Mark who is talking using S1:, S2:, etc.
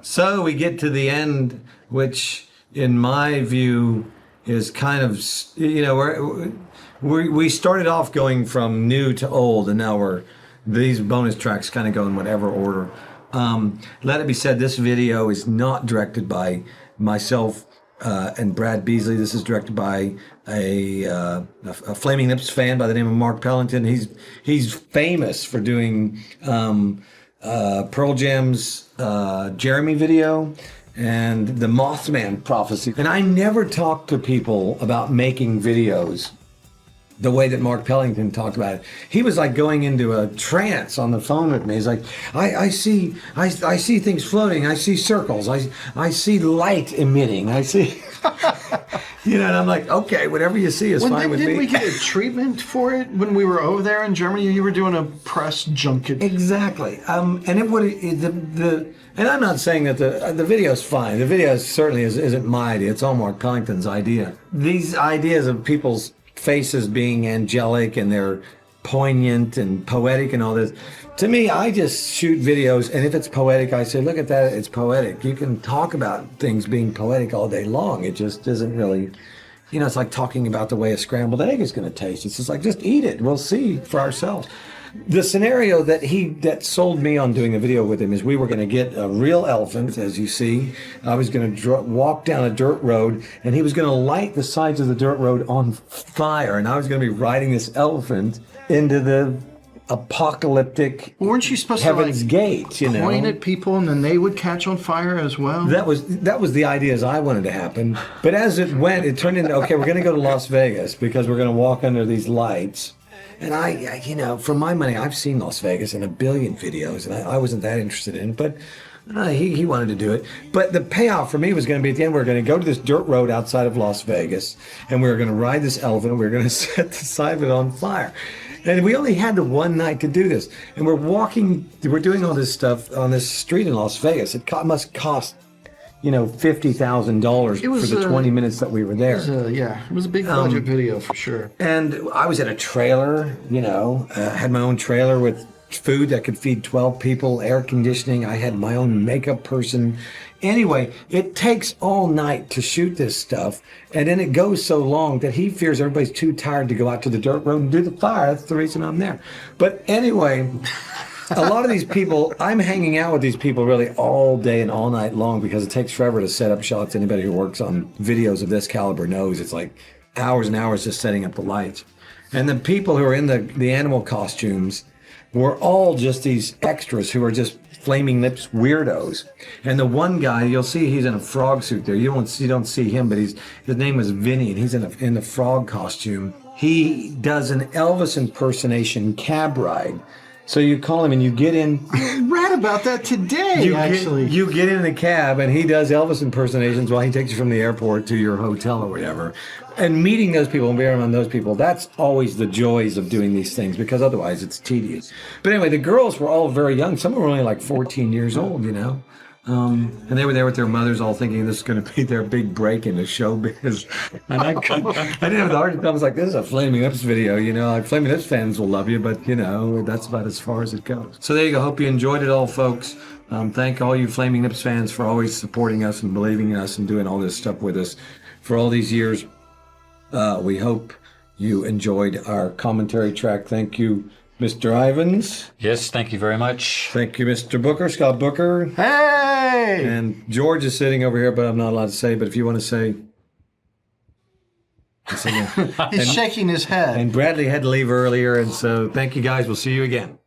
S1: So we get to the end, which in my view is kind of, we started off going from new to old, and now these bonus tracks kind of go in whatever order. Let it be said, this video is not directed by myself and Brad Beasley. This is directed by a Flaming Lips fan by the name of Mark Pellington. He's famous for doing Pearl Jam's Jeremy video and the Mothman Prophecy. And I never talk to people about making videos the way that Mark Pellington talked about it. He was like going into a trance on the phone with me. He's like, I see things floating. I see circles. I see light emitting. I see, and I'm like, okay, whatever you see is fine with me.
S2: Didn't we get a treatment for it when we were over there in Germany? You were doing a press junket.
S1: Exactly. And it would and I'm not saying that the video is fine. The video certainly isn't my idea. It's all Mark Pellington's idea. These ideas of people's faces being angelic and they're poignant and poetic and all this. To me, I just shoot videos, and if it's poetic, I say, look at that, it's poetic. You can talk about things being poetic all day long. It just isn't really, it's like talking about the way a scrambled egg is going to taste. It's just like, just eat it. We'll see for ourselves. The scenario that sold me on doing a video with him is we were going to get a real elephant, as you see. I was going to walk down a dirt road, and he was going to light the sides of the dirt road on fire, and I was going to be riding this elephant into the apocalyptic
S2: weren't you supposed
S1: Heaven's
S2: to
S1: Gate,
S2: point at people and then they would catch on fire as well?
S1: That was the ideas I wanted to happen. But as it went, it turned into, okay, we're going to go to Las Vegas because we're going to walk under these lights. And I for my money, I've seen Las Vegas in a billion videos, and I wasn't that interested in it, but he wanted to do it. But the payoff for me was going to be at the end, we were going to go to this dirt road outside of Las Vegas, and we were going to ride this elephant, and we were going to set the side of it on fire. And we only had the one night to do this. And we're doing all this stuff on this street in Las Vegas. It must cost, $50,000 for the 20 minutes that we were there.
S2: It was a big budget video for sure.
S1: And I was in a trailer, had my own trailer with food that could feed 12 people, air conditioning. I had my own makeup person. Anyway, it takes all night to shoot this stuff, and then it goes so long that he fears everybody's too tired to go out to the dirt road and do the fire. That's the reason I'm there. But anyway, a lot of these people, I'm hanging out with these people really all day and all night long because it takes forever to set up shots. Anybody who works on videos of this caliber knows it's like hours and hours just setting up the lights. And the people who are in the animal costumes were all just these extras who are just Flaming Lips weirdos. And the one guy, you'll see he's in a frog suit there. You don't see him, but his name is Vinnie, and he's in the frog costume. He does an Elvis impersonation cab ride. So you call him and you get in.
S2: I read about that today,
S1: You get in the cab and he does Elvis impersonations while he takes you from the airport to your hotel or whatever. And meeting those people and being around those people, that's always the joys of doing these things, because otherwise it's tedious. But anyway, the girls were all very young. Some were only like 14 years old, And they were there with their mothers all thinking this is going to be their big break into showbiz. And I didn't have the heart to tell them. I was like, this is a Flaming Lips video, like Flaming Lips fans will love you, but that's about as far as it goes. So there you go. Hope you enjoyed it all, folks. Thank all you Flaming Lips fans for always supporting us and believing in us and doing all this stuff with us for all these years. We hope you enjoyed our commentary track. Thank you, Mr. Ivans.
S3: Yes, thank you very much.
S1: Thank you, Mr. Booker, Scott Booker.
S2: Hey!
S1: And George is sitting over here, but I'm not allowed to say. But if you want to say...
S2: He's shaking his head.
S1: And Bradley had to leave earlier, and so thank you guys. We'll see you again.